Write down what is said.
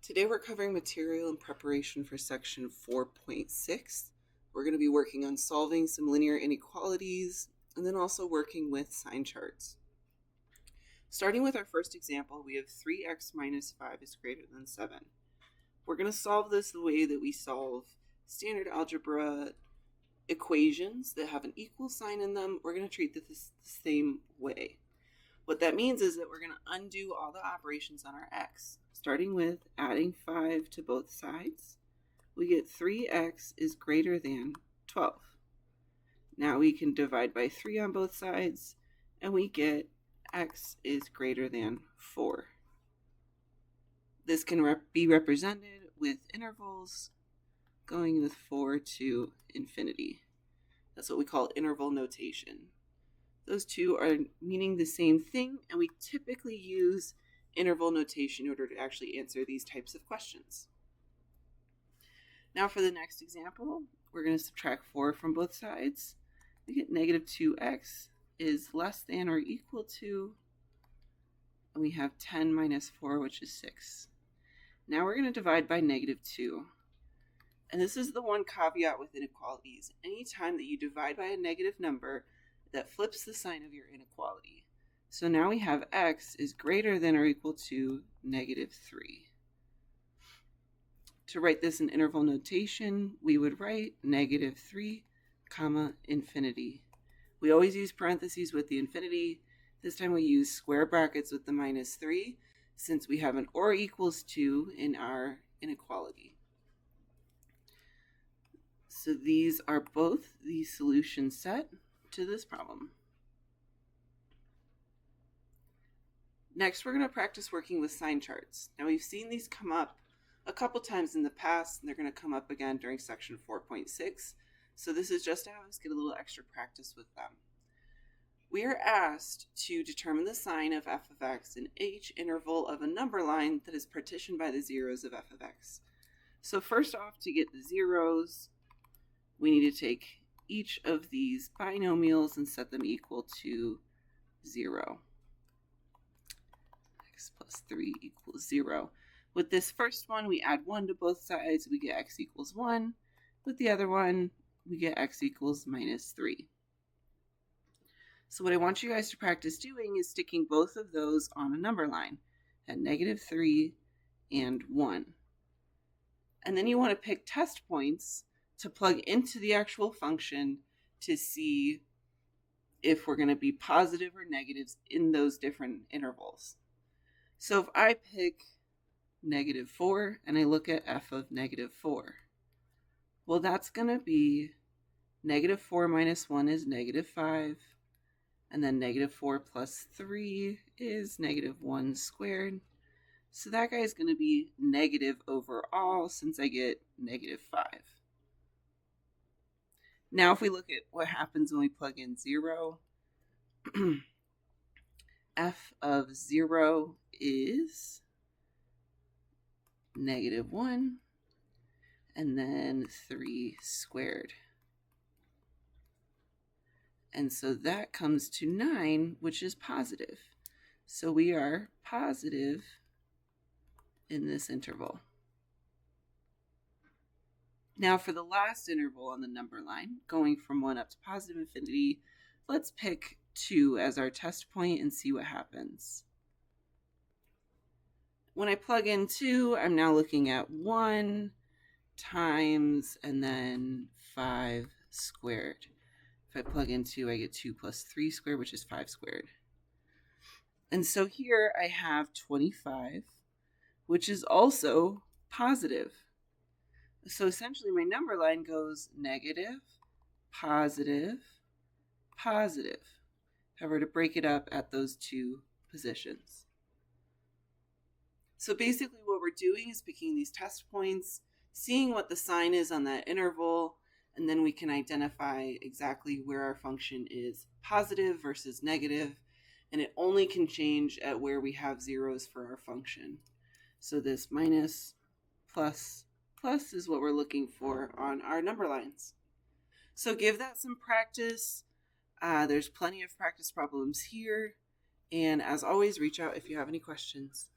Today we're covering material in preparation for section 4.6. We're going to be working on solving some linear inequalities and then also working with sign charts. Starting with our first example, we have 3x minus 5 is greater than 7. We're going to solve this the way that we solve standard algebra equations that have an equal sign in them. We're going to treat this the same way. What that means is that we're going to undo all the operations on our x. Starting with adding 5 to both sides, we get 3x is greater than 12. Now we can divide by 3 on both sides, and we get x is greater than 4. This can be represented with intervals going with 4 to infinity. That's what we call interval notation. Those two are meaning the same thing, and we typically use interval notation in order to actually answer these types of questions. Now for the next example, we're going to subtract 4 from both sides. We get negative 2x is less than or equal to, and we have 10 minus 4, which is 6. Now we're going to divide by negative 2. And this is the one caveat with inequalities. Anytime that you divide by a negative number, that flips the sign of your inequality. So now we have x is greater than or equal to negative 3. To write this in interval notation, we would write negative 3, comma, infinity. We always use parentheses with the infinity. This time we use square brackets with the minus 3, since we have an or equals to in our inequality. So these are both the solution set to this problem. Next, we're going to practice working with sign charts. Now, we've seen these come up a couple times in the past, and they're going to come up again during section 4.6. So this is just to have us get a little extra practice with them. We are asked to determine the sign of f of x in each interval of a number line that is partitioned by the zeros of f of x. So first off, to get the zeros, we need to take each of these binomials and set them equal to 0. X plus 3 equals 0. With this first one, we add 1 to both sides, we get x equals 1. With the other one, we get x equals minus 3. So what I want you guys to practice doing is sticking both of those on a number line at negative 3 and 1. And then you want to pick test points to plug into the actual function to see if we're going to be positive or negatives in those different intervals. So if I pick negative 4 and I look at f of negative 4, well, that's going to be negative 4 minus 1 is negative 5, and then negative 4 plus 3 is negative 1 squared. So that guy is going to be negative overall since I get negative 5. Now if we look at what happens when we plug in 0, f of 0 is negative 1, and then 3 squared. And so that comes to 9, which is positive. So we are positive in this interval. Now for the last interval on the number line, going from 1 up to positive infinity, let's pick 2 as our test point and see what happens. When I plug in 2, I'm now looking at 1 times and then 5 squared. If I plug in 2, I get 2 plus 3 squared, which is 5 squared. And so here I have 25, which is also positive. So essentially my number line goes negative, positive, positive. If I were to break it up at those two positions. So basically what we're doing is picking these test points, seeing what the sign is on that interval, and then we can identify exactly where our function is positive versus negative, and it only can change at where we have zeros for our function. So this minus, plus is what we're looking for on our number lines. So give that some practice. There's plenty of practice problems here. And as always, reach out if you have any questions.